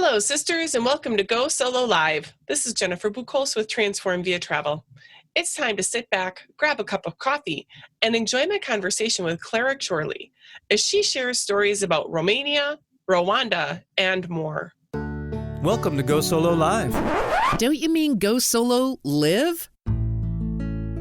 Hello, sisters, and welcome to Go Solo Live. This is Jennifer Buchholz with Transform Via Travel. It's time to sit back, grab a cup of coffee, and enjoy my conversation with Clara Chorley as she shares stories about Romania, Rwanda, and more. Welcome to Go Solo Live. Don't you mean Go Solo Live?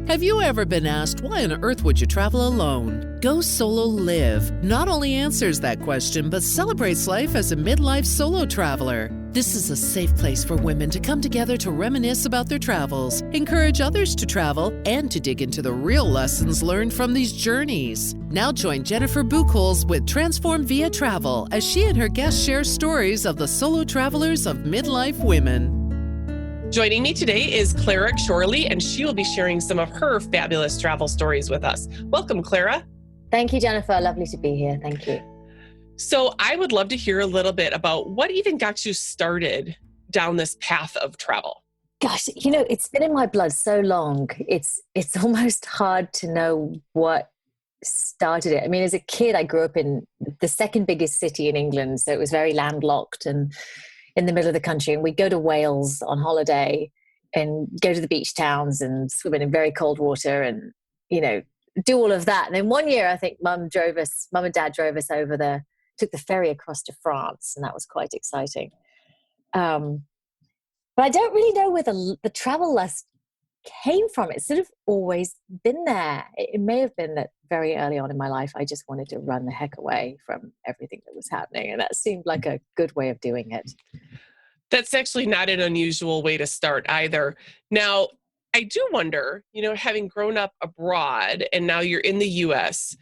Have you ever been asked, why on earth would you travel alone? Go Solo Live not only answers that question, but celebrates life as a midlife solo traveler. This is a safe place for women to come together to reminisce about their travels, encourage others to travel, and to dig into the real lessons learned from these journeys. Now join Jennifer Buchholz with Transform Via Travel as she and her guests share stories of the solo travelers of midlife women. Joining me today is Clara Chorley, and she will be sharing some of her fabulous travel stories with us. Welcome, Clara. Thank you, Jennifer. Lovely to be here. Thank you. So I would love to hear a little bit about what even got you started down this path of travel. Gosh, it's been in my blood so long. It's almost hard to know what started it. I mean, as a kid, I grew up in the second biggest city in England, so it was very landlocked and in the middle of the country. And we'd go to Wales on holiday and go to the beach towns and swim in very cold water and, do all of that. And then one year, I think Mum and Dad drove us over took the ferry across to France, and that was quite exciting. But I don't really know where the travel lust came from. It's sort of always been there. It may have been that very early on in my life, I just wanted to run the heck away from everything that was happening. And that seemed like a good way of doing it. That's actually not an unusual way to start either. Now, I do wonder, having grown up abroad and now you're in the US,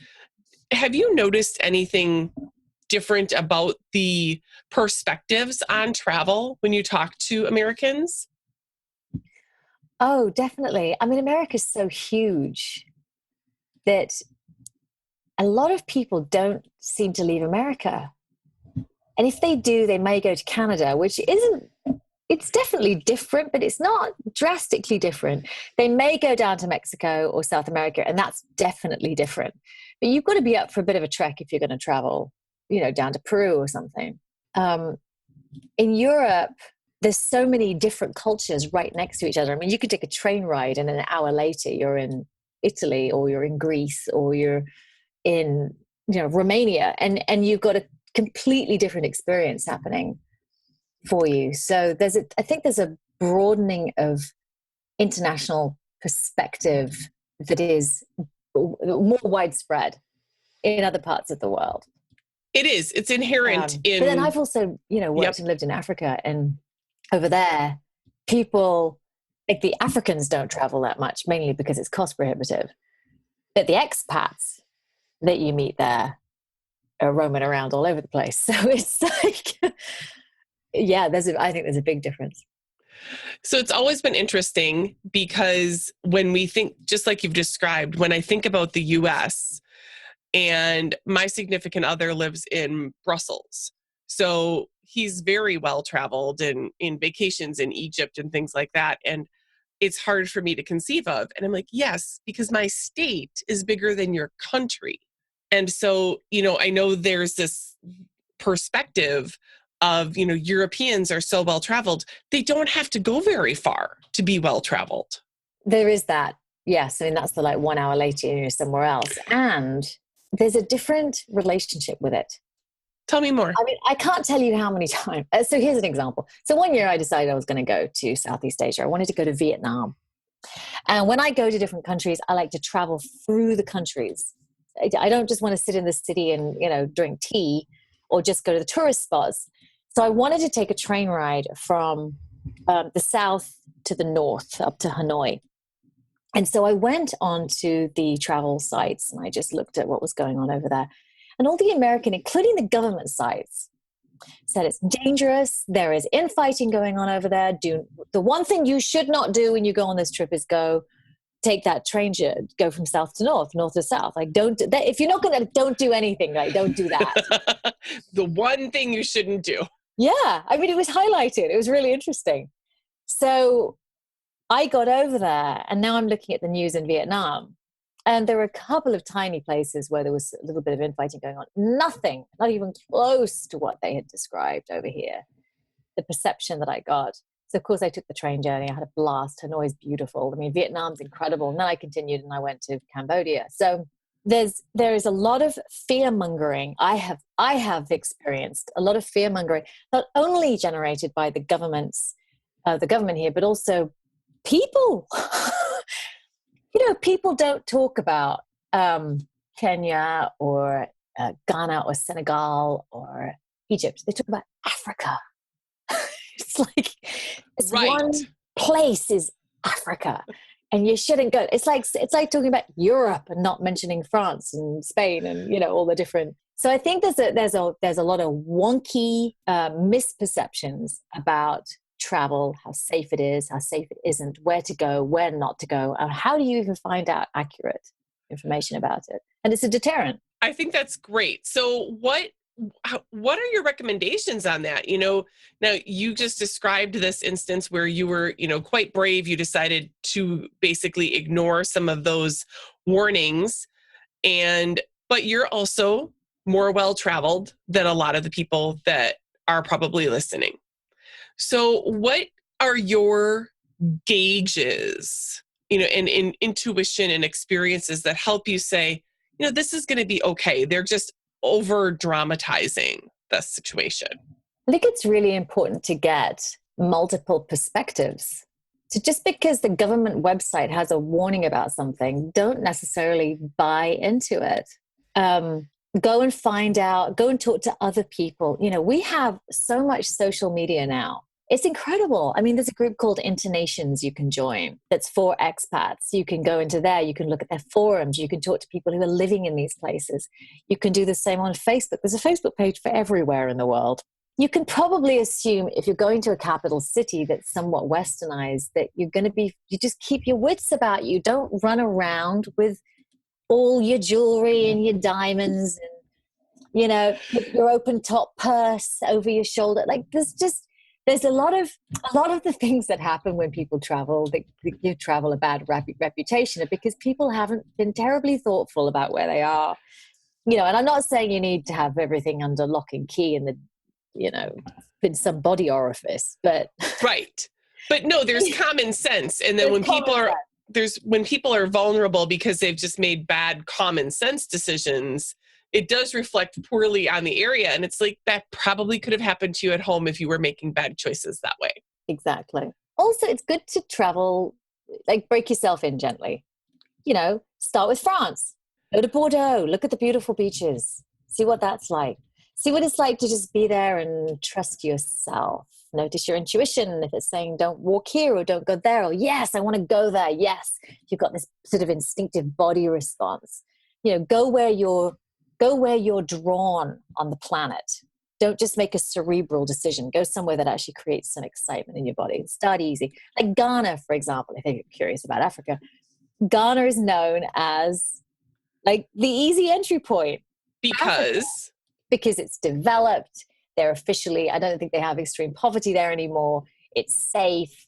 have you noticed anything different about the perspectives on travel when you talk to Americans? Oh, definitely. I mean, America's so huge that a lot of people don't seem to leave America. And if they do, they may go to Canada, which it's definitely different, but it's not drastically different. They may go down to Mexico or South America, and that's definitely different. But you've got to be up for a bit of a trek if you're going to travel, down to Peru or something. In Europe, there's so many different cultures right next to each other. I mean, you could take a train ride and an hour later you're in Italy or you're in Greece or you're in, Romania, and you've got a completely different experience happening for you. So I think there's a broadening of international perspective that is more widespread in other parts of the world. It is. It's inherent in... But then I've also, worked and lived in Africa, and over there, people, like the Africans don't travel that much, mainly because it's cost prohibitive. But the expats that you meet there are roaming around all over the place. So it's like, I think there's a big difference. So it's always been interesting because when we think, just like you've described, when I think about the US, and my significant other lives in Brussels. So he's very well traveled and in vacations in Egypt and things like that. And it's hard for me to conceive of. And I'm like, yes, because my state is bigger than your country. And so, I know there's this perspective of, Europeans are so well traveled. They don't have to go very far to be well traveled. There is that. Yes. I mean, that's the 1 hour later, you're somewhere else. And there's a different relationship with it. Tell me more. I mean, I can't tell you how many times. So here's an example. So one year I decided I was going to go to Southeast Asia. I wanted to go to Vietnam. And when I go to different countries, I like to travel through the countries. I don't just want to sit in the city and, drink tea or just go to the tourist spots. So I wanted to take a train ride from the south to the north up to Hanoi. And so I went on to the travel sites and I just looked at what was going on over there. And all the American, including the government sites, said it's dangerous. There is infighting going on over there. The one thing you should not do when you go on this trip is take that train, go from south to north, north to south. Like, if you're not going to, don't do anything. Like, don't do that. The one thing you shouldn't do. Yeah. I mean, it was highlighted. It was really interesting. So I got over there and now I'm looking at the news in Vietnam, and there were a couple of tiny places where there was a little bit of infighting going on. Nothing, not even close to what they had described over here. the perception that I got. So of course I took the train journey. I had a blast. Hanoi is beautiful. I mean, Vietnam's incredible. And then I continued and I went to Cambodia. So there is a lot of fear mongering. I have experienced a lot of fear mongering, not only generated by the government here, but also people. People don't talk about Kenya or Ghana or Senegal or Egypt. They talk about Africa. It's like it's Right. one place is Africa, and you shouldn't go. It's like talking about Europe and not mentioning France and Spain and all the different. So I think there's a lot of wonky misperceptions about travel, how safe it is, how safe it isn't, where to go, where not to go, and how do you even find out accurate information about it? And it's a deterrent. I think that's great. So what are your recommendations on that? Now you just described this instance where you were, quite brave. You decided to basically ignore some of those warnings, but you're also more well-traveled than a lot of the people that are probably listening. So what are your gauges, and intuition and experiences that help you say, this is going to be okay? They're just over dramatizing the situation. I think it's really important to get multiple perspectives. So just because the government website has a warning about something, don't necessarily buy into it. Go and find out, go and talk to other people. We have so much social media now. It's incredible. I mean, there's a group called Internations you can join that's for expats. You can go into there. You can look at their forums. You can talk to people who are living in these places. You can do the same on Facebook. There's a Facebook page for everywhere in the world. You can probably assume if you're going to a capital city that's somewhat westernized, that you just keep your wits about you. Don't run around with all your jewelry and your diamonds and, your open top purse over your shoulder. Like there's a lot of the things that happen when people travel that give travel a bad reputation because people haven't been terribly thoughtful about where they are. And I'm not saying you need to have everything under lock and key in in some body orifice, but right. But no, there's common sense. And then when people are vulnerable because they've just made bad common sense decisions, it does reflect poorly on the area. And it's like, that probably could have happened to you at home if you were making bad choices that way. Exactly. Also, it's good to travel, like break yourself in gently. Start with France. Go to Bordeaux. Look at the beautiful beaches. See what that's like. See what it's like to just be there and trust yourself. Notice your intuition. If it's saying don't walk here or don't go there, or yes, I want to go there. Yes. You've got this sort of instinctive body response. Go where you're drawn on the planet. Don't just make a cerebral decision. Go somewhere that actually creates some excitement in your body. Start easy. Like Ghana, for example, if you're curious about Africa. Ghana is known as like the easy entry point. Because it's developed. They're officially, I don't think they have extreme poverty there anymore. It's safe.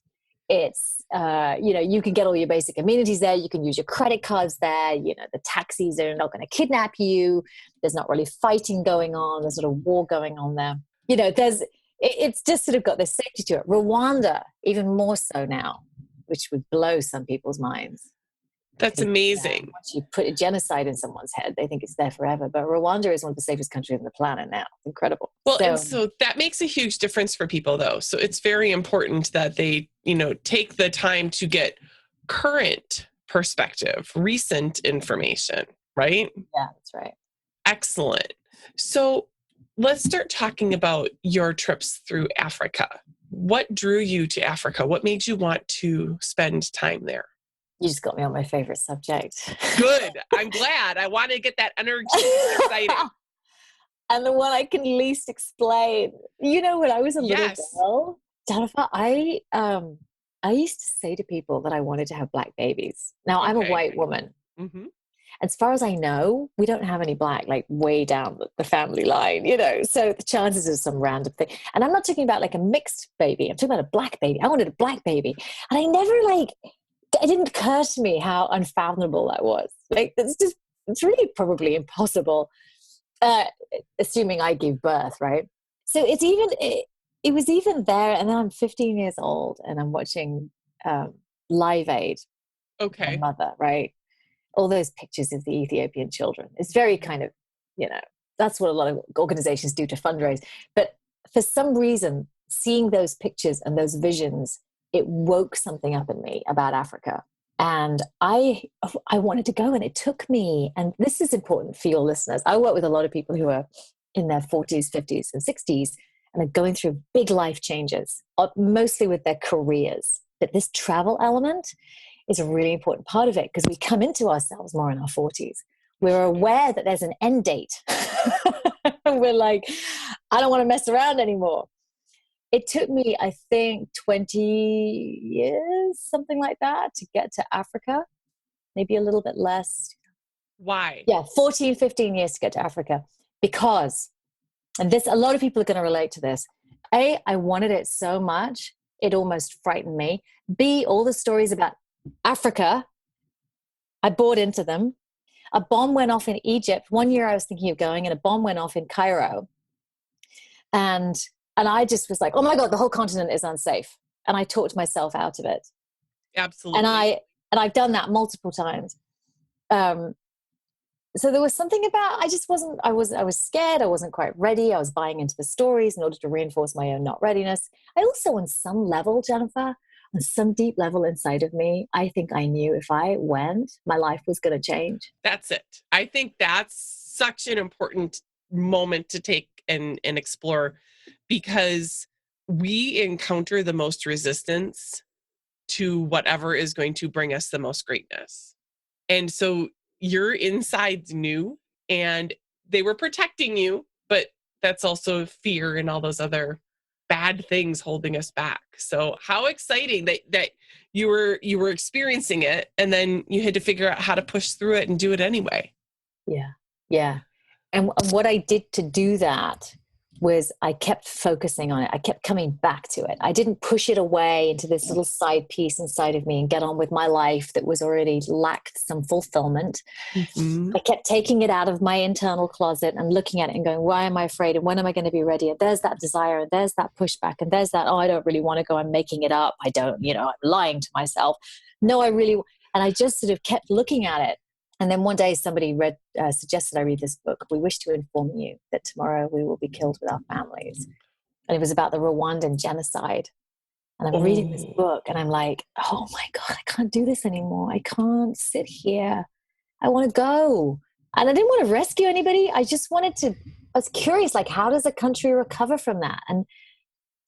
It's, you can get all your basic amenities there. You can use your credit cards there. The taxis are not going to kidnap you. There's not really fighting going on. There's sort of war going on there. It's just sort of got this safety to it. Rwanda, even more so now, which would blow some people's minds. That's amazing. Once you put a genocide in someone's head, they think it's there forever. But Rwanda is one of the safest countries on the planet now. Incredible. Well, and so that makes a huge difference for people, though. So it's very important that they, take the time to get current perspective, recent information, right? Yeah, that's right. Excellent. So let's start talking about your trips through Africa. What drew you to Africa? What made you want to spend time there? You just got me on my favorite subject. Good. I'm glad. I want to get that energy. It's exciting. And the one I can least explain. When I was a little girl, Jennifer, I used to say to people that I wanted to have black babies. Now, I'm a white woman. Mm-hmm. As far as I know, we don't have any black, like way down the family line, So the chances of some random thing. And I'm not talking about like a mixed baby. I'm talking about a black baby. I wanted a black baby. And I never it didn't occur to me how unfathomable that was. Like, it's really probably impossible, assuming I give birth, right? So it's even, it was even there. And then I'm 15 years old and I'm watching Live Aid, my Okay. mother, right? All those pictures of the Ethiopian children. It's very kind of, that's what a lot of organizations do to fundraise. But for some reason, seeing those pictures and those visions, it woke something up in me about Africa. And I wanted to go, and it took me, and this is important for your listeners. I work with a lot of people who are in their 40s, 50s, and 60s, and are going through big life changes, mostly with their careers. But this travel element is a really important part of it because we come into ourselves more in our 40s. We're aware that there's an end date. We're like, I don't want to mess around anymore. It took me, I think, 20 years, something like that, to get to Africa. Maybe a little bit less. Why? Yeah, 14, 15 years to get to Africa. Because, and this, a lot of people are going to relate to this. A, I wanted it so much, it almost frightened me. B, all the stories about Africa, I bought into them. A bomb went off in Egypt. One year I was thinking of going, and a bomb went off in Cairo. And I just was like, oh my God, the whole continent is unsafe. And I talked myself out of it. Absolutely. And I've done that multiple times. So there was something about, I was scared. I wasn't quite ready. I was buying into the stories in order to reinforce my own not readiness. I also, on some level, Jennifer, on some deep level inside of me, I think I knew if I went, my life was going to change. That's it. I think that's such an important moment to take and explore, because we encounter the most resistance to whatever is going to bring us the most greatness. And so your insides knew, and they were protecting you, but that's also fear and all those other bad things holding us back. So how exciting that you were experiencing it, and then you had to figure out how to push through it and do it anyway. Yeah. Yeah. And what I did to do that was I kept focusing on it. I kept coming back to it. I didn't push it away into this little side piece inside of me and get on with my life that was already lacked some fulfillment. Mm-hmm. I kept taking it out of my internal closet and looking at it and going, why am I afraid? And when am I going to be ready? And there's that desire, and there's that pushback, and there's that, oh, I don't really want to go. I'm making it up. I don't, I'm lying to myself. No, I really, and I just sort of kept looking at it. And then one day somebody suggested I read this book. We wish to inform you that tomorrow we will be killed with our families. And it was about the Rwandan genocide. And I'm reading this book and I'm like, oh my God, I can't do this anymore. I can't sit here. I want to go. And I didn't want to rescue anybody. I was curious, like, how does a country recover from that? And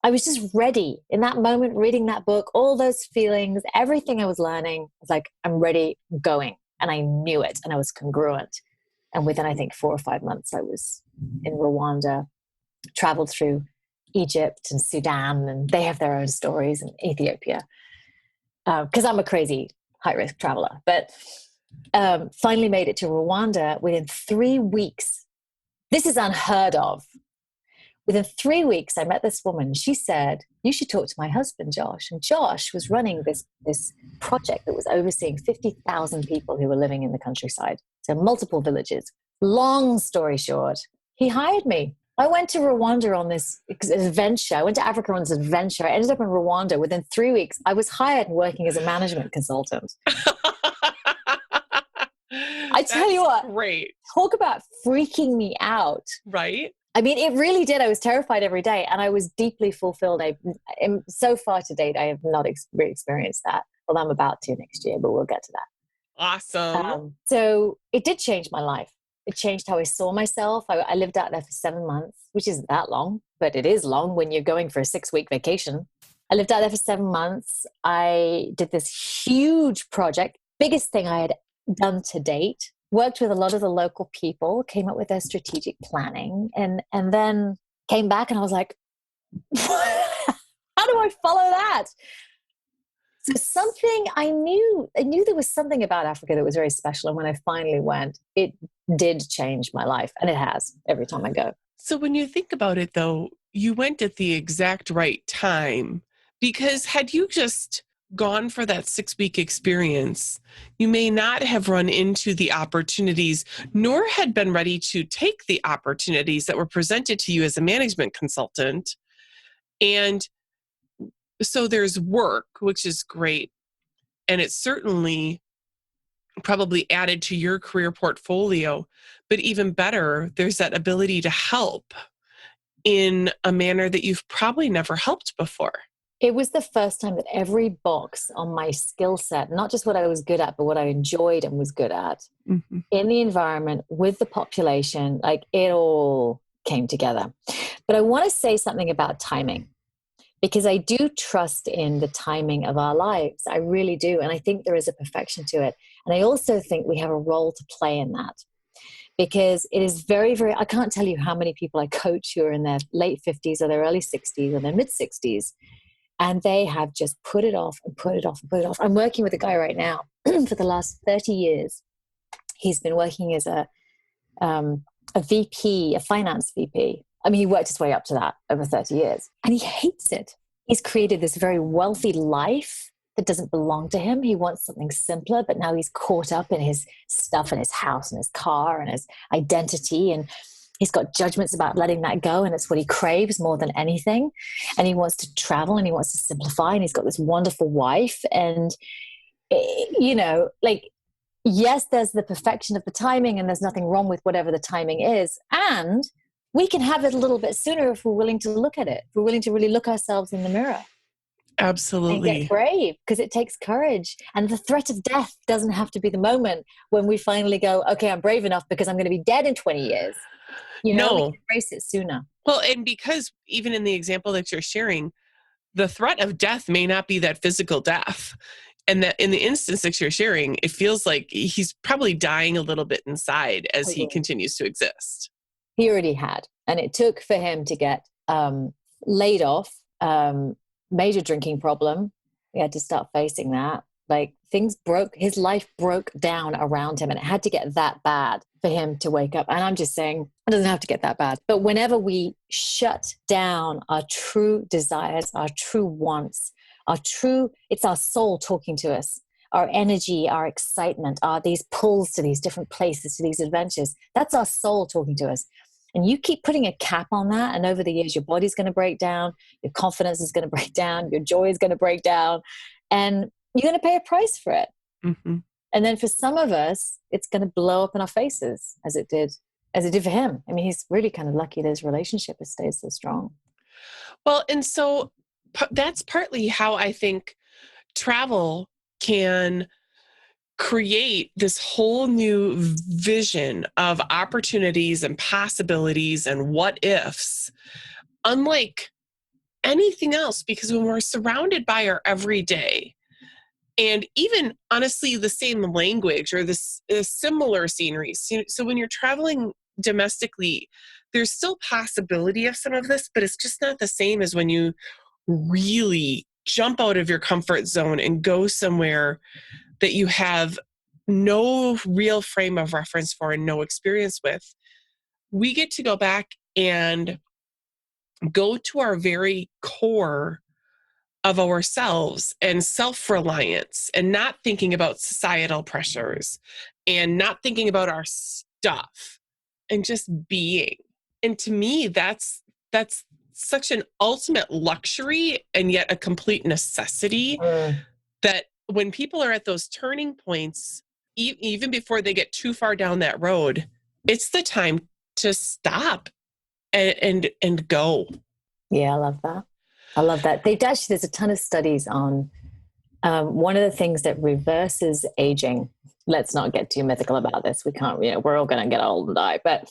I was just ready in that moment, reading that book, all those feelings, everything I was learning. I was like, I'm ready, I'm going. And I knew it, and I was congruent. And within, I think, 4 or 5 months, I was in Rwanda, traveled through Egypt and Sudan, and they have their own stories, and Ethiopia, because I'm a crazy high-risk traveler. But finally made it to Rwanda within 3 weeks. This is unheard of. Within 3 weeks, I met this woman. She said, you should talk to my husband, Josh. And Josh was running this project that was overseeing 50,000 people who were living in the countryside. So multiple villages. Long story short, he hired me. I went to Rwanda on this adventure. I went to Africa on this adventure. I ended up in Rwanda. Within 3 weeks, I was hired and working as a management consultant. I tell you what, great. Talk about freaking me out. Right? I mean, it really did. I was terrified every day, and I was deeply fulfilled. So far to date, I have not experienced that. Well, I'm about to next year, but we'll get to that. Awesome. So it did change my life. It changed how I saw myself. I lived out there for 7 months, which isn't that long, but it is long when you're going for a 6-week vacation. I lived out there for 7 months. I did this huge project, biggest thing I had done to date. Worked with a lot of the local people, came up with their strategic planning, and then came back and I was like, how do I follow that? So I knew there was something about Africa that was very special. And when I finally went, it did change my life. And it has every time I go. So when you think about it, though, you went at the exact right time, because had you just gone for that 6-week experience, you may not have run into the opportunities, nor had been ready to take the opportunities that were presented to you as a management consultant. And so there's work, which is great. And it's certainly probably added to your career portfolio. But even better, there's that ability to help in a manner that you've probably never helped before. It was the first time that every box on my skill set, not just what I was good at, but what I enjoyed and was good at, in the environment, with the population, like it all came together. But I want to say something about timing, because I do trust in the timing of our lives. I really do. And I think there is a perfection to it. And I also think we have a role to play in that, because it is very, very, I can't tell you how many people I coach who are in their late 50s or their early 60s or their mid 60s. And they have just put it off and put it off and put it off. I'm working with a guy right now for the last 30 years. He's been working as a VP, a finance VP. I mean, he worked his way up to that over 30 years. And he hates it. He's created this very wealthy life that doesn't belong to him. He wants something simpler, but now he's caught up in his stuff and his house and his car and his identity. And he's got judgments about letting that go, and it's what he craves more than anything. And he wants to travel and he wants to simplify, and he's got this wonderful wife. And, you know, like, yes, there's the perfection of the timing, and there's nothing wrong with whatever the timing is. And we can have it a little bit sooner if we're willing to look at it. If we're willing to really look ourselves in the mirror. Absolutely. And get brave, because it takes courage. And the threat of death doesn't have to be the moment when we finally go, okay, I'm brave enough because I'm going to be dead in 20 years. You know, we can embrace it sooner. Well, and because even in the example that you're sharing, the threat of death may not be that physical death. And that in the instance that you're sharing, it feels like he's probably dying a little bit inside as he continues to exist. He already had. And it took for him to get laid off, major drinking problem. He had to start facing that. Like, things broke, his life broke down around him, and it had to get that bad for him to wake up. And I'm just saying, it doesn't have to get that bad. But whenever we shut down our true desires, our true wants, it's our soul talking to us, our energy, our excitement, these pulls to these different places, to these adventures. That's our soul talking to us. And you keep putting a cap on that, and over the years, your body's going to break down, your confidence is going to break down, your joy is going to break down, and you're going to pay a price for it. And then for some of us, it's going to blow up in our faces, as it did for him. I mean, he's really kind of lucky that his relationship has stayed so strong. Well, and so that's partly how I think travel can create this whole new vision of opportunities and possibilities and what ifs, unlike anything else, because when we're surrounded by our everyday, and even honestly the same language or this similar sceneries, so when you're traveling domestically, there's still possibility of some of this, but it's just not the same as when you really jump out of your comfort zone and go somewhere that you have no real frame of reference for and no experience with. We get to go back and go to our very core of ourselves and self-reliance, and not thinking about societal pressures and not thinking about our stuff, and just being. And to me, that's such an ultimate luxury, and yet a complete necessity, that when people are at those turning points, even before they get too far down that road, it's the time to stop and go. Yeah, I love that. There's a ton of studies on one of the things that reverses aging. Let's not get too mythical about this. We can't, we're all going to get old and die. But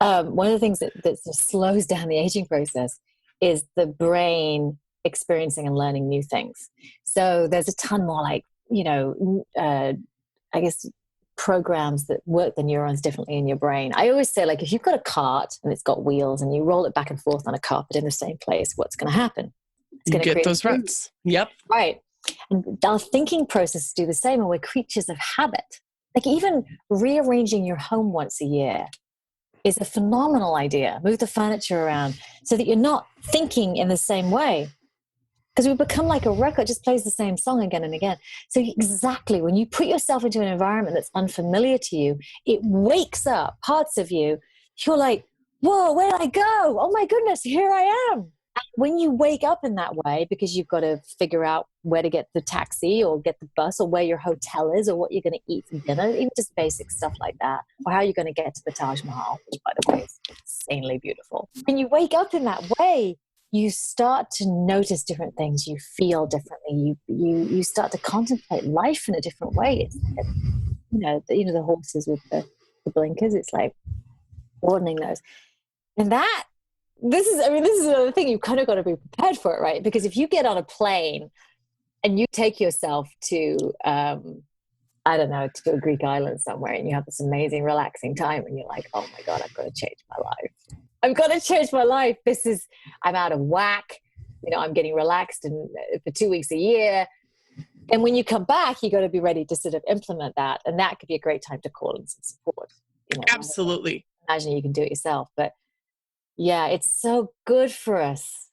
one of the things that slows down the aging process is the brain experiencing and learning new things. So there's a ton more I guess programs that work the neurons differently in your brain. I always say, like, if you've got a cart and it's got wheels and you roll it back and forth on a carpet in the same place, what's going to happen? It's going to get those ruts. Yep. Right. And our thinking processes do the same, and we're creatures of habit. Like, even rearranging your home once a year is a phenomenal idea. Move the furniture around so that you're not thinking in the same way. Because we become like a record, it just plays the same song again and again. So exactly, when you put yourself into an environment that's unfamiliar to you, it wakes up parts of you. You're like, whoa, where did I go? Oh my goodness, here I am. When you wake up in that way, because you've got to figure out where to get the taxi or get the bus or where your hotel is or what you're going to eat for dinner, even just basic stuff like that, or how you're going to get to the Taj Mahal, which, by the way, is insanely beautiful. When you wake up in that way, you start to notice different things. You feel differently. You start to contemplate life in a different way. It's, the horses with the blinkers. It's like broadening those, and this is another thing. You kind of got to be prepared for it, right? Because if you get on a plane and you take yourself to, I don't know, to a Greek island somewhere, and you have this amazing, relaxing time, and you're like, oh my God, I've got to change my life. I've got to change my life. I'm out of whack. I'm getting relaxed for 2 weeks a year. And when you come back, you got to be ready to sort of implement that. And that could be a great time to call in some support. Absolutely. Imagine you can do it yourself. But yeah, it's so good for us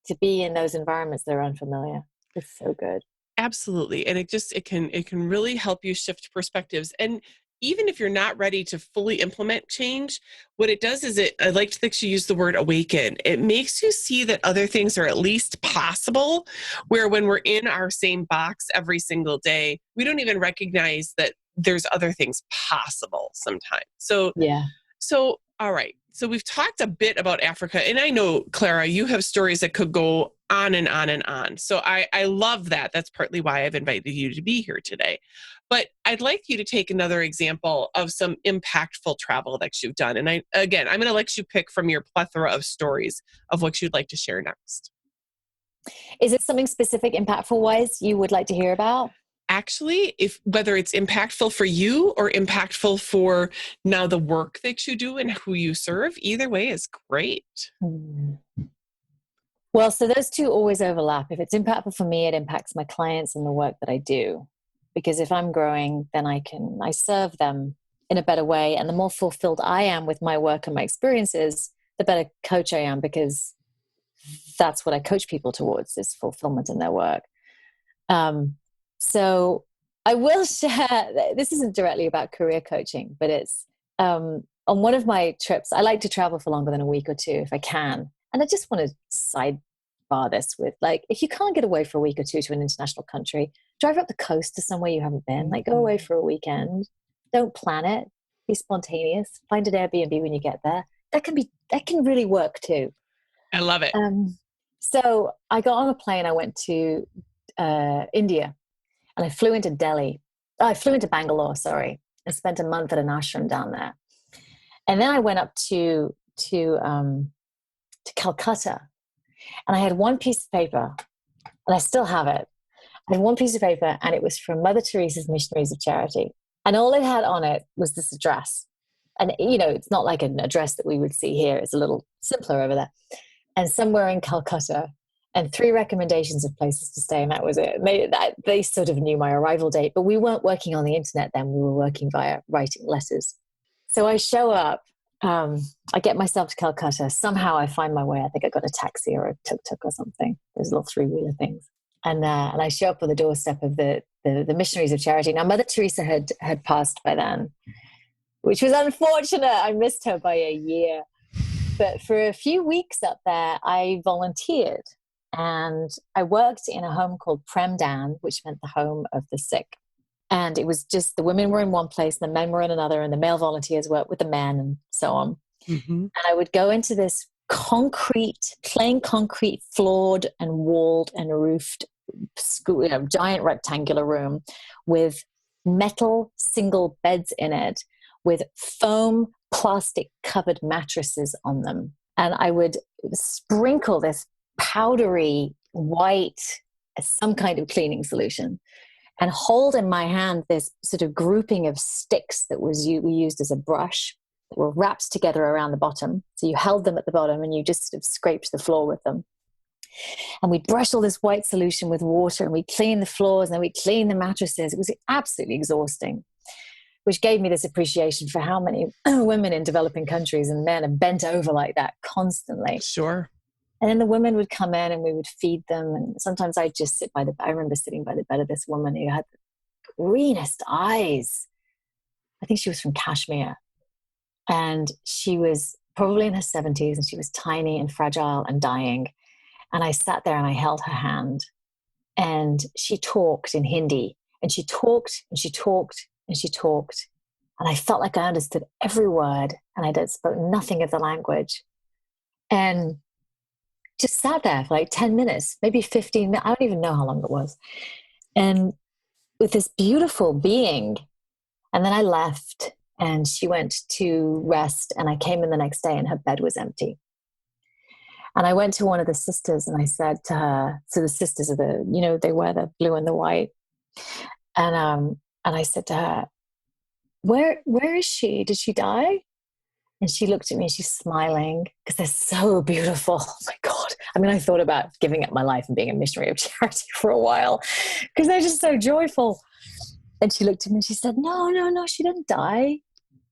to be in those environments that are unfamiliar. It's so good. Absolutely. And it can really help you shift perspectives. And even if you're not ready to fully implement change, what it does is I like to think you use the word awaken. It makes you see that other things are at least possible, where when we're in our same box every single day, we don't even recognize that there's other things possible sometimes. So, yeah. So, all right. So we've talked a bit about Africa, and I know, Clara, you have stories that could go on and on and on. So I love that. That's partly why I've invited you to be here today. But I'd like you to take another example of some impactful travel that you've done. And I'm going to let you pick from your plethora of stories of what you'd like to share next. Is it something specific, impactful wise, you would like to hear about? Actually, whether it's impactful for you or impactful for now the work that you do and who you serve, either way is great. Well, so those two always overlap. If it's impactful for me, it impacts my clients and the work that I do. Because if I'm growing, then I serve them in a better way. And the more fulfilled I am with my work and my experiences, the better coach I am, because that's what I coach people towards, is fulfillment in their work. So I will share, this isn't directly about career coaching, but it's on one of my trips, I like to travel for longer than a week or two if I can. And I just want to sidebar this with, like, if you can't get away for a week or two to an international country, drive up the coast to somewhere you haven't been, like go away for a weekend. Don't plan it. Be spontaneous. Find an Airbnb when you get there. That can really work too. I love it. So I got on a plane. I went to India, and I flew into Delhi. I flew into Bangalore, sorry, and spent a month at an ashram down there. And then I went up to Calcutta, and I had one piece of paper, and I still have it. I had one piece of paper, and it was from Mother Teresa's Missionaries of Charity. And all it had on it was this address. And, it's not like an address that we would see here. It's a little simpler over there. And somewhere in Calcutta, and 3 recommendations of places to stay, and that was it. They sort of knew my arrival date, but we weren't working on the internet then. We were working via writing letters. So I show up. I get myself to Calcutta. Somehow I find my way. I think I got a taxi or a tuk-tuk or something. Those little 3-wheeler things. And I show up on the doorstep of the Missionaries of Charity. Now, Mother Teresa had passed by then, which was unfortunate. I missed her by a year. But for a few weeks up there, I volunteered. And I worked in a home called Premdan, which meant the home of the sick. And it was just the women were in one place, the men were in another, and the male volunteers worked with the men and so on. Mm-hmm. And I would go into this plain concrete, floored and walled and roofed giant rectangular room with metal single beds in it with foam plastic covered mattresses on them. And I would sprinkle this powdery white, some kind of cleaning solution, and hold in my hand this sort of grouping of sticks that we used as a brush that were wrapped together around the bottom. So you held them at the bottom and you just sort of scraped the floor with them. And we'd brush all this white solution with water, and we'd clean the floors, and then we'd clean the mattresses. It was absolutely exhausting, which gave me this appreciation for how many women in developing countries and men are bent over like that constantly. Sure. And then the women would come in and we would feed them. And sometimes I'd just I remember sitting by the bed of this woman who had the greenest eyes. I think she was from Kashmir. And she was probably in her 70s, and she was tiny and fragile and dying. And I sat there and I held her hand, and she talked in Hindi, and she talked and she talked and she talked. And I felt like I understood every word, and I spoke nothing of the language. And just sat there for like 10 minutes, maybe 15 minutes. I don't even know how long it was. And with this beautiful being. And then I left, and she went to rest, and I came in the next day and her bed was empty. And I went to one of the sisters and I said to her, so the sisters are they wear the blue and the white. And I said to her, where is she? Did she die? And she looked at me and she's smiling because they're so beautiful. Oh my God. I mean, I thought about giving up my life and being a missionary of charity for a while because they're just so joyful. And she looked at me and she said, no, she didn't die.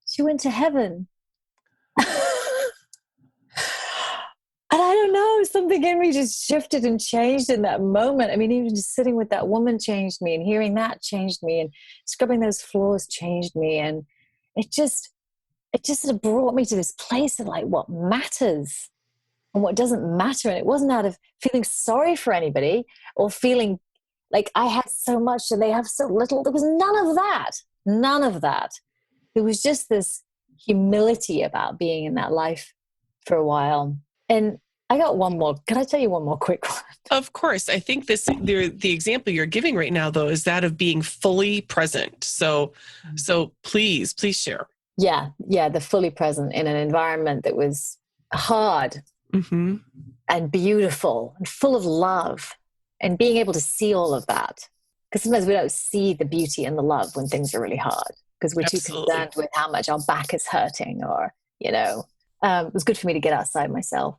She went to heaven. And I don't know, something in me just shifted and changed in that moment. I mean, even just sitting with that woman changed me, and hearing that changed me, and scrubbing those floors changed me. And it just sort of brought me to this place of like what matters and what doesn't matter. And it wasn't out of feeling sorry for anybody or feeling like I had so much and they have so little. There was none of that. None of that. It was just this humility about being in that life for a while. And I got one more. Can I tell you one more quick one? Of course. I think the example you're giving right now, though, is that of being fully present. So please share. Yeah, the fully present in an environment that was hard and beautiful and full of love, and being able to see all of that. Because sometimes we don't see the beauty and the love when things are really hard because we're too concerned with how much our back is hurting or, it was good for me to get outside myself.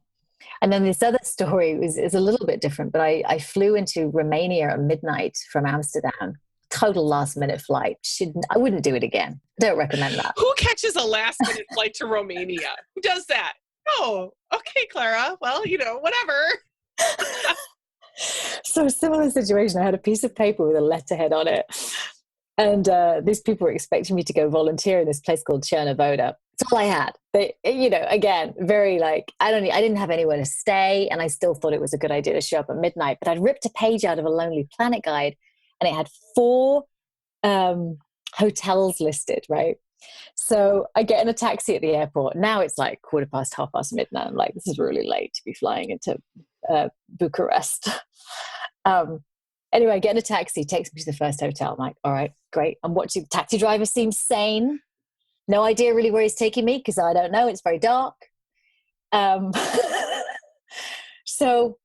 And then this other story is a little bit different, but I flew into Romania at midnight from Amsterdam. Total last minute flight. I wouldn't do it again. Don't recommend that. Who catches a last minute flight to Romania? Who does that? Oh, okay, Clara. Well, whatever. So a similar situation. I had a piece of paper with a letterhead on it. And these people were expecting me to go volunteer in this place called Chernovoda. That's all I had. But, again, very I didn't have anywhere to stay. And I still thought it was a good idea to show up at midnight. But I'd ripped a page out of a Lonely Planet guide, and it had 4 hotels listed, right? So I get in a taxi at the airport. Now it's like 5:15 midnight. I'm like, this is really late to be flying into Bucharest. Anyway, I get in a taxi, takes me to the first hotel. I'm like, all right, great. I'm watching. The taxi driver seems sane. No idea really where he's taking me because I don't know. It's very dark. So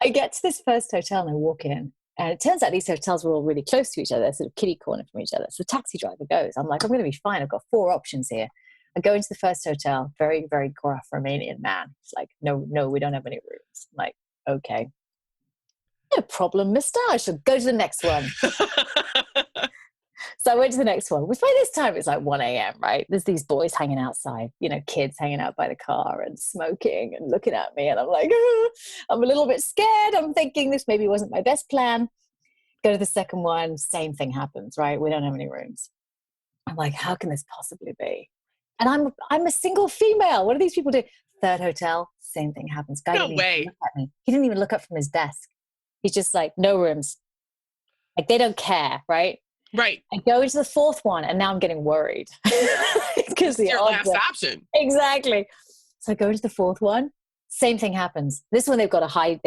I get to this first hotel and I walk in. And it turns out these hotels were all really close to each other, sort of kitty corner from each other. So the taxi driver goes. I'm like, I'm going to be fine. I've got 4 options here. I go into the first hotel, very, very gruff Romanian man. He's like, no, we don't have any rooms. I'm like, okay. No problem, mister. I should go to the next one. So I went to the next one, which by this time it's like 1 a.m., right? There's these boys hanging outside, kids hanging out by the car and smoking and looking at me. And I'm like, I'm a little bit scared. I'm thinking this maybe wasn't my best plan. Go to the second one, same thing happens, right? We don't have any rooms. I'm like, how can this possibly be? And I'm a single female. What do these people do? Third hotel, same thing happens. Guy No way. Look at me. He didn't even look up from his desk. He's just like, no rooms. Like they don't care, right? Right. I go into the 4th one, and now I'm getting worried because your last option. Exactly. So I go into the 4th one. Same thing happens. This one they've got a high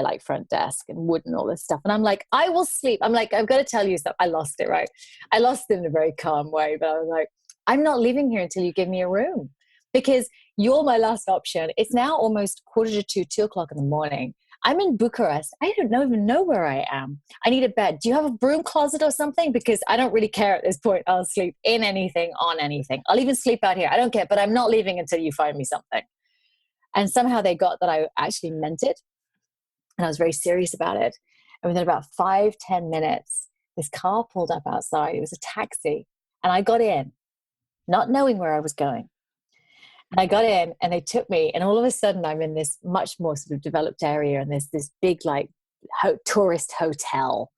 like front desk and wood and all this stuff. And I'm like, I will sleep. I'm like, I've got to tell you stuff. I lost it, right? I lost it in a very calm way, but I was like, I'm not leaving here until you give me a room because you're my last option. It's now almost 1:45, 2 o'clock in the morning. I'm in Bucharest. I don't even know where I am. I need a bed. Do you have a broom closet or something? Because I don't really care at this point. I'll sleep in anything, on anything. I'll even sleep out here. I don't care, but I'm not leaving until you find me something. And somehow they got that I actually meant it. And I was very serious about it. And within about 5-10 minutes, this car pulled up outside. It was a taxi. And I got in, not knowing where I was going. And I got in and they took me, and all of a sudden I'm in this much more sort of developed area, and there's this big tourist hotel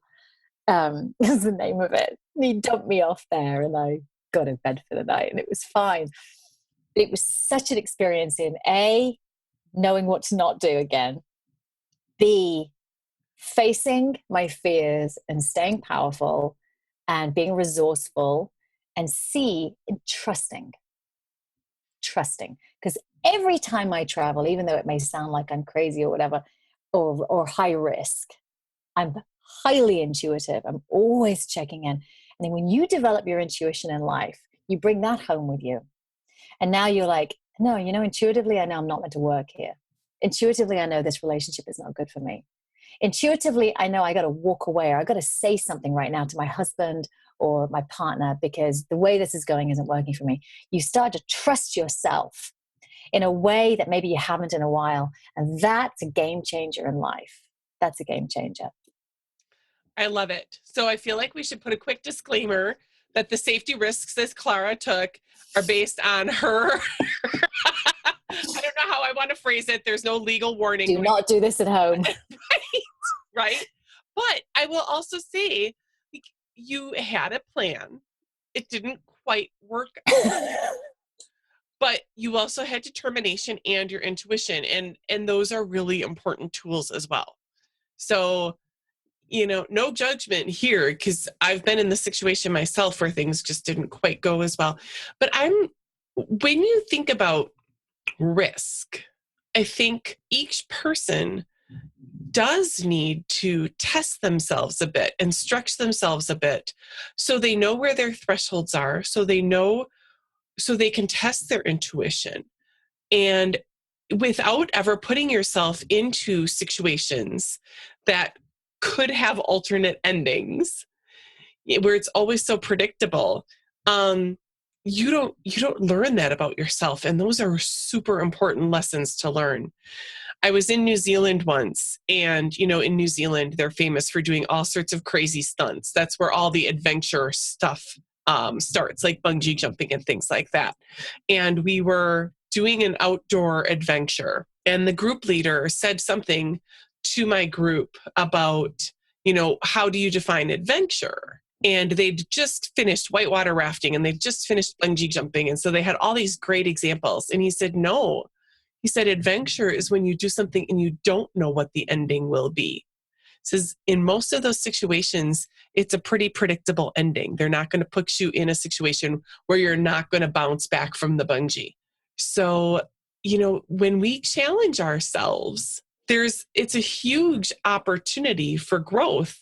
is the name of it. And he dumped me off there and I got in bed for the night and it was fine. But it was such an experience in knowing what to not do again, B, facing my fears and staying powerful and being resourceful. And C, trusting. Because every time I travel, even though it may sound like I'm crazy or whatever, or high risk, I'm highly intuitive. I'm always checking in. And then when you develop your intuition in life, you bring that home with you. And now you're like, no, intuitively, I know I'm not meant to work here. Intuitively, I know this relationship is not good for me. Intuitively, I know I got to walk away, or I got to say something right now to my husband or my partner, because the way this is going isn't working for me. You start to trust yourself in a way that maybe you haven't in a while. And that's a game changer in life. That's a game changer. I love it. So I feel like we should put a quick disclaimer that the safety risks that Clara took are based on her. I don't know how I want to phrase it. There's no legal warning. Do not do this at home. Right. But I will also say, you had a plan. It didn't quite work out. But you also had determination and your intuition. And those are really important tools as well. So, no judgment here, because I've been in the situation myself where things just didn't quite go as well. But when you think about risk, I think each person does need to test themselves a bit and stretch themselves a bit so they know where their thresholds are, so they can test their intuition. And without ever putting yourself into situations that could have alternate endings, where it's always so predictable, you don't learn that about yourself. And those are super important lessons to learn. I was in New Zealand once, and, in New Zealand, they're famous for doing all sorts of crazy stunts. That's where all the adventure stuff starts, like bungee jumping and things like that. And we were doing an outdoor adventure, and the group leader said something to my group about, how do you define adventure? And they'd just finished whitewater rafting, and they'd just finished bungee jumping. And so they had all these great examples. And he said, no. He said, adventure is when you do something and you don't know what the ending will be. He says, in most of those situations, it's a pretty predictable ending. They're not going to put you in a situation where you're not going to bounce back from the bungee. So, when we challenge ourselves, it's a huge opportunity for growth.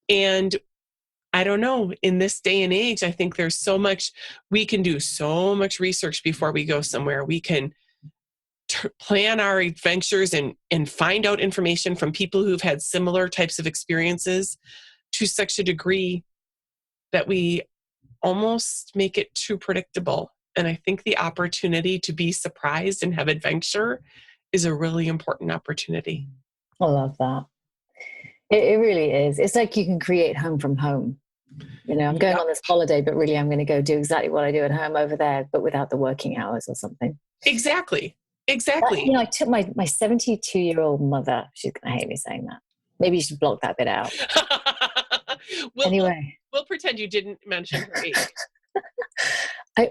And I don't know, in this day and age, I think there's so much, we can do so much research before we go somewhere. We can plan our adventures and find out information from people who've had similar types of experiences to such a degree that we almost make it too predictable. And I think the opportunity to be surprised and have adventure is a really important opportunity. I love that. It really is. It's like you can create home from home. I'm going on this holiday, but really I'm going to go do exactly what I do at home over there, but without the working hours or something. Exactly. But, I took my 72-year-old mother. She's going to hate me saying that. Maybe you should block that bit out. Anyway. We'll pretend you didn't mention her age.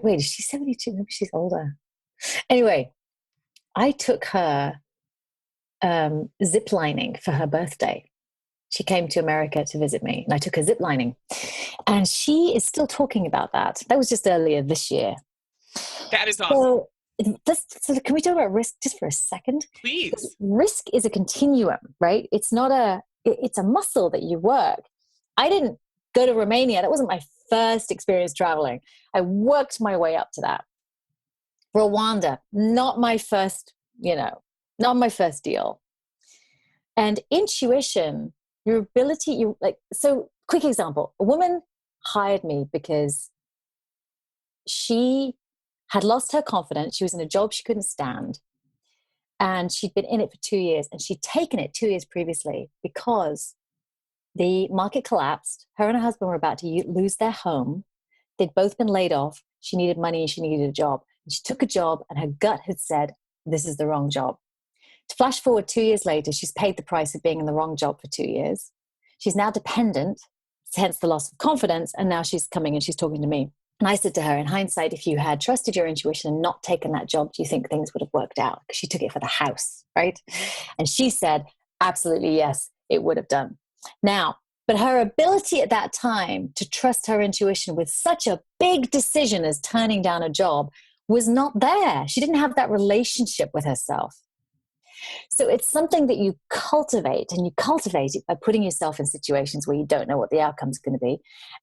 Wait, is she 72? Maybe she's older. Anyway, I took her ziplining for her birthday. She came to America to visit me, and I took her ziplining. And she is still talking about that. That was just earlier this year. That is awesome. So can we talk about risk just for a second? Please. Because risk is a continuum, right? It's a muscle that you work. I didn't go to Romania. That wasn't my first experience traveling. I worked my way up to that. Rwanda, not my first deal. And intuition, your ability, so quick example, a woman hired me because she had lost her confidence. She was in a job she couldn't stand. And she'd been in it for 2 years, and she'd taken it 2 years previously because the market collapsed. Her and her husband were about to lose their home. They'd both been laid off. She needed money and she needed a job. And she took a job, and her gut had said, this is the wrong job. To flash forward 2 years later, she's paid the price of being in the wrong job for 2 years. She's now dependent, hence the loss of confidence. And now she's coming and she's talking to me. And I said to her, in hindsight, if you had trusted your intuition and not taken that job, do you think things would have worked out? Because she took it for the house, right? And she said, Absolutely, yes, it would have done. Now, but her ability at that time to trust her intuition with such a big decision as turning down a job was not there. She didn't have that relationship with herself. So it's something that you cultivate, and you cultivate it by putting yourself in situations where you don't know what the outcome is going to be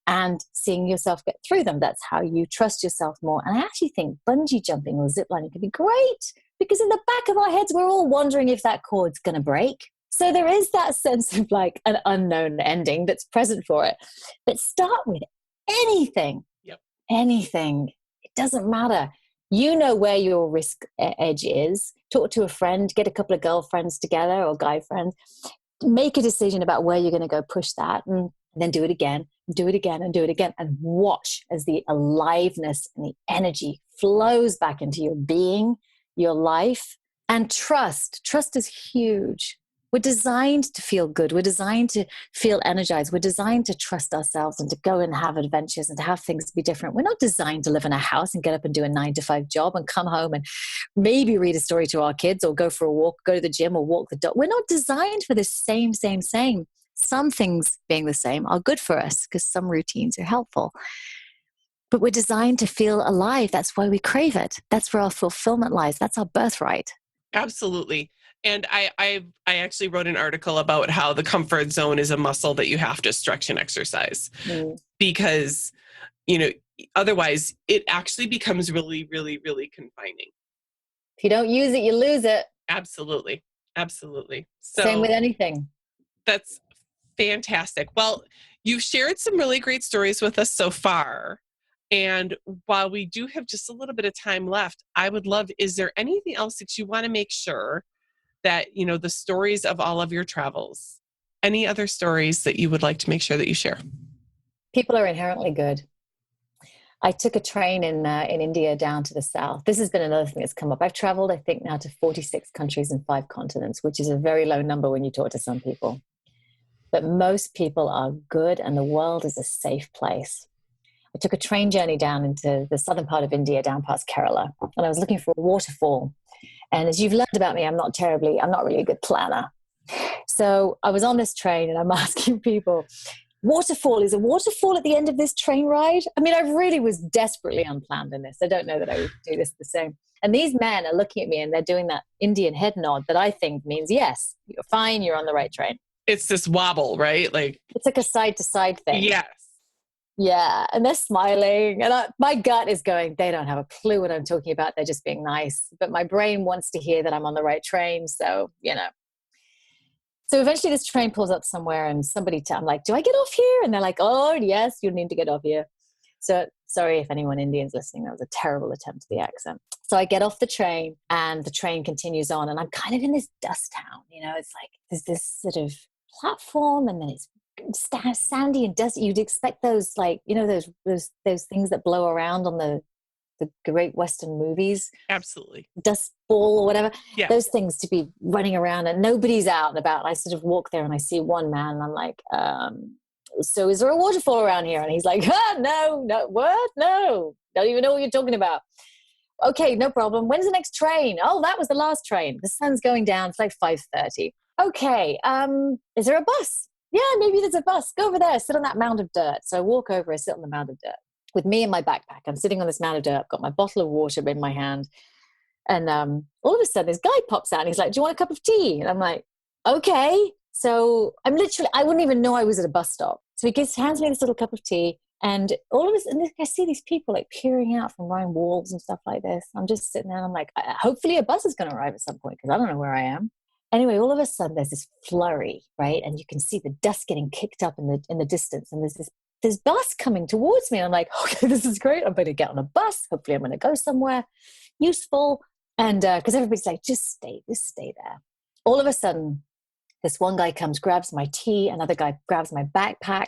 and seeing yourself get through them. That's how you trust yourself more. And I actually think bungee jumping or ziplining could be great, because in the back of our heads, we're all wondering if that cord's going to break. So there is that sense of like an unknown ending that's present for it. But start with anything. Yep. Anything. It doesn't matter. You know where your risk edge is. Talk to a friend, get a couple of girlfriends together or guy friends. Make a decision about where you're going to go push that, and then do it again, do it again, and do it again. And watch as the aliveness and the energy flows back into your being, your life. And trust. Trust is huge. We're designed to feel good. We're designed to feel energized. We're designed to trust ourselves and to go and have adventures and to have things be different. We're not designed to live in a house and get up and do a 9-to-5 job and come home and maybe read a story to our kids or go for a walk, go to the gym or walk the dog. We're not designed for the same. Some things being the same are good for us because some routines are helpful. But we're designed to feel alive. That's why we crave it. That's where our fulfillment lies. That's our birthright. Absolutely. And I actually wrote an article about how the comfort zone is a muscle that you have to stretch and exercise because, otherwise it actually becomes really, really, really confining. If you don't use it, you lose it. Absolutely. Absolutely. So same with anything. That's fantastic. Well, you've shared some really great stories with us so far. And while we do have just a little bit of time left, I would love, is there anything else that you want to make sure that, the stories of all of your travels, any other stories that you would like to make sure that you share? People are inherently good. I took a train in India down to the south. This has been another thing that's come up. I've traveled, I think, now to 46 countries and 5 continents, which is a very low number when you talk to some people. But most people are good, and the world is a safe place. I took a train journey down into the southern part of India, down past Kerala, and I was looking for a waterfall. And as you've learned about me, I'm not really a good planner. So I was on this train and I'm asking people, is a waterfall at the end of this train ride? I mean, I really was desperately unplanned in this. I don't know that I would do this the same. And these men are looking at me and they're doing that Indian head nod that I think means, yes, you're fine, you're on the right train. It's this wobble, right? It's like a side to side thing. Yes. Yeah, and they're smiling, and my gut is going, they don't have a clue what I'm talking about. They're just being nice. But my brain wants to hear that I'm on the right train. So, So eventually this train pulls up somewhere, and I'm like, do I get off here? And they're like, oh, yes, you need to get off here. So sorry if anyone Indian's listening. That was a terrible attempt at the accent. So I get off the train, and the train continues on, and I'm kind of in this dust town. It's like there's this sort of platform, and then it's sandy and dusty. You'd expect those, those things that blow around on the great Western movies. Absolutely. Dust ball or whatever. Yeah. Those things to be running around, and nobody's out and about. I sort of walk there and I see one man, and I'm like, so is there a waterfall around here? And he's like, no, what? No, don't even know what you're talking about. Okay, no problem. When's the next train? Oh, that was the last train. The sun's going down. It's like 5:30. Okay, is there a bus? Yeah, maybe there's a bus. Go over there, sit on that mound of dirt. So I walk over, I sit on the mound of dirt with me and my backpack. I'm sitting on this mound of dirt. I've got my bottle of water in my hand. And all of a sudden, this guy pops out and he's like, do you want a cup of tea? And I'm like, okay. So I wouldn't even know I was at a bus stop. So he hands me this little cup of tea. And all of a sudden, I see these people like peering out from behind walls and stuff like this. I'm just sitting there and I'm like, hopefully a bus is going to arrive at some point because I don't know where I am. Anyway, all of a sudden there's this flurry, right? And you can see the dust getting kicked up in the distance. And there's this bus coming towards me. And I'm like, okay, this is great. I'm going to get on a bus. Hopefully I'm going to go somewhere useful. And because everybody's like, just stay there. All of a sudden, this one guy comes, grabs my tea. Another guy grabs my backpack.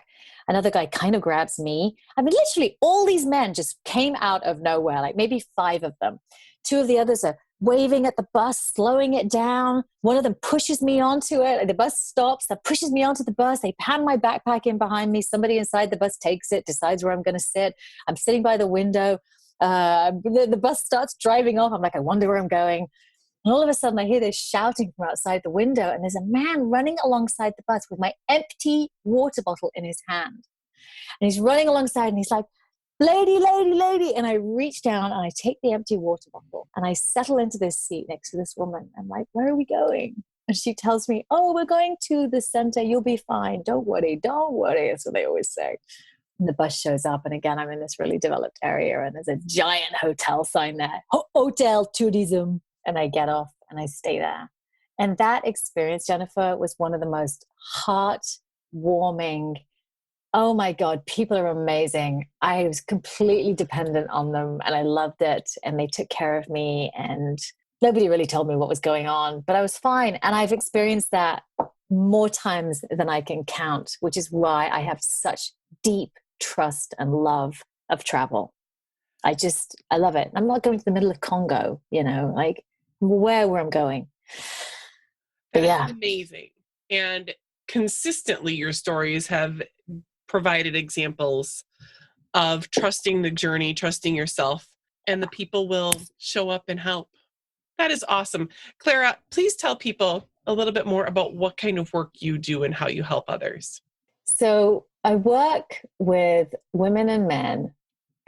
Another guy kind of grabs me. I mean, literally all these men just came out of nowhere, like maybe 5 of them. 2 of the others are waving at the bus, slowing it down. One of them pushes me onto it. The bus stops. That pushes me onto the bus. They pan my backpack in behind me. Somebody inside the bus takes it, decides where I'm going to sit. I'm sitting by the window. The bus starts driving off. I'm like, I wonder where I'm going. And all of a sudden I hear this shouting from outside the window, and there's a man running alongside the bus with my empty water bottle in his hand. And he's running alongside and he's like, lady, lady, lady. And I reach down and I take the empty water bottle and I settle into this seat next to this woman. I'm like, where are we going? And she tells me, oh, we're going to the center. You'll be fine. Don't worry. Don't worry. That's what they always say. And the bus shows up. And again, I'm in this really developed area and there's a giant hotel sign there. Hotel tourism. And I get off and I stay there. And that experience, Jennifer, was one of the most heartwarming. Oh my God, people are amazing. I was completely dependent on them and I loved it. And they took care of me and nobody really told me what was going on, but I was fine. And I've experienced that more times than I can count, which is why I have such deep trust and love of travel. I love it. I'm not going to the middle of Congo, like I'm aware where I'm going. But That's amazing. And consistently your stories have provided examples of trusting the journey, trusting yourself, and the people will show up and help. That is awesome. Clara, please tell people a little bit more about what kind of work you do and how you help others. So I work with women and men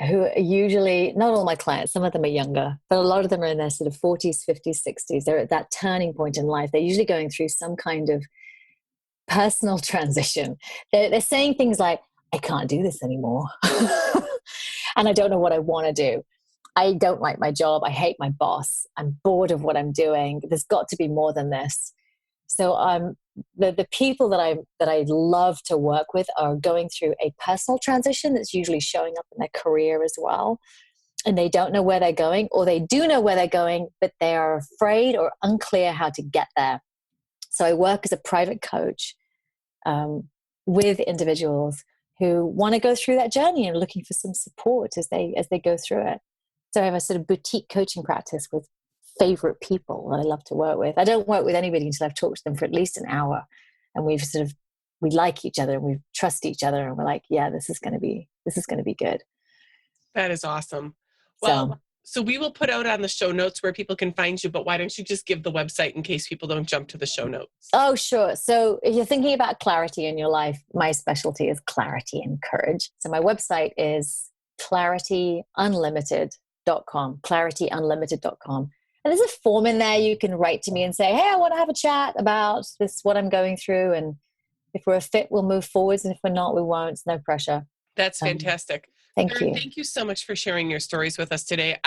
who are usually, not all my clients, some of them are younger, but a lot of them are in their sort of 40s, 50s, 60s. They're at that turning point in life. They're usually going through some kind of personal transition. They're saying things like, I can't do this anymore. And I don't know what I want to do. I don't like my job. I hate my boss. I'm bored of what I'm doing. There's got to be more than this. So the people that I love to work with are going through a personal transition that's usually showing up in their career as well. And they don't know where they're going, or they do know where they're going, but they are afraid or unclear how to get there. So I work as a private coach with individuals who want to go through that journey and looking for some support as they go through it. So I have a sort of boutique coaching practice with favorite people that I love to work with. I don't work with anybody until I've talked to them for at least an hour, and we like each other and we trust each other, and we're like, yeah, this is going to be good. That is awesome. Well, so we will put out on the show notes where people can find you, but why don't you just give the website in case people don't jump to the show notes? Oh, sure. So if you're thinking about clarity in your life, my specialty is clarity and courage. So my website is clarityunlimited.com. And there's a form in there you can write to me and say, hey, I want to have a chat about this, what I'm going through. And if we're a fit, we'll move forwards. And if we're not, we won't. It's no pressure. That's fantastic. Thank Clara, you. Thank you so much for sharing your stories with us today.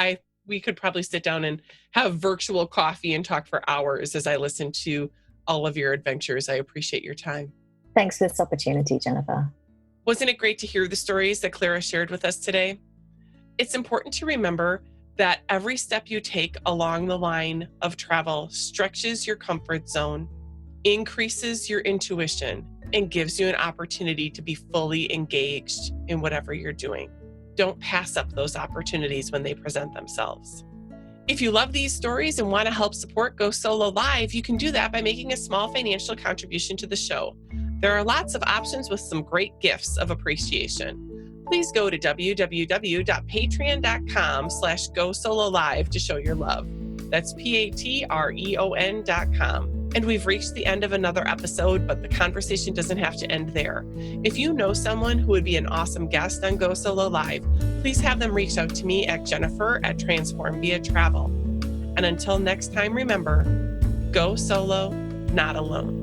We could probably sit down and have virtual coffee and talk for hours as I listen to all of your adventures. I appreciate your time. Thanks for this opportunity, Jennifer. Wasn't it great to hear the stories that Clara shared with us today? It's important to remember that every step you take along the line of travel stretches your comfort zone, increases your intuition, and gives you an opportunity to be fully engaged in whatever you're doing. Don't pass up those opportunities when they present themselves. If you love these stories and want to help support Go Solo Live, you can do that by making a small financial contribution to the show. There are lots of options with some great gifts of appreciation. Please go to www.patreon.com/GoSoloLive to show your love. That's patreon.com. And we've reached the end of another episode, but the conversation doesn't have to end there. If you know someone who would be an awesome guest on Go Solo Live, please have them reach out to me at Jennifer@TransformViaTravel. And until next time, remember, go solo, not alone.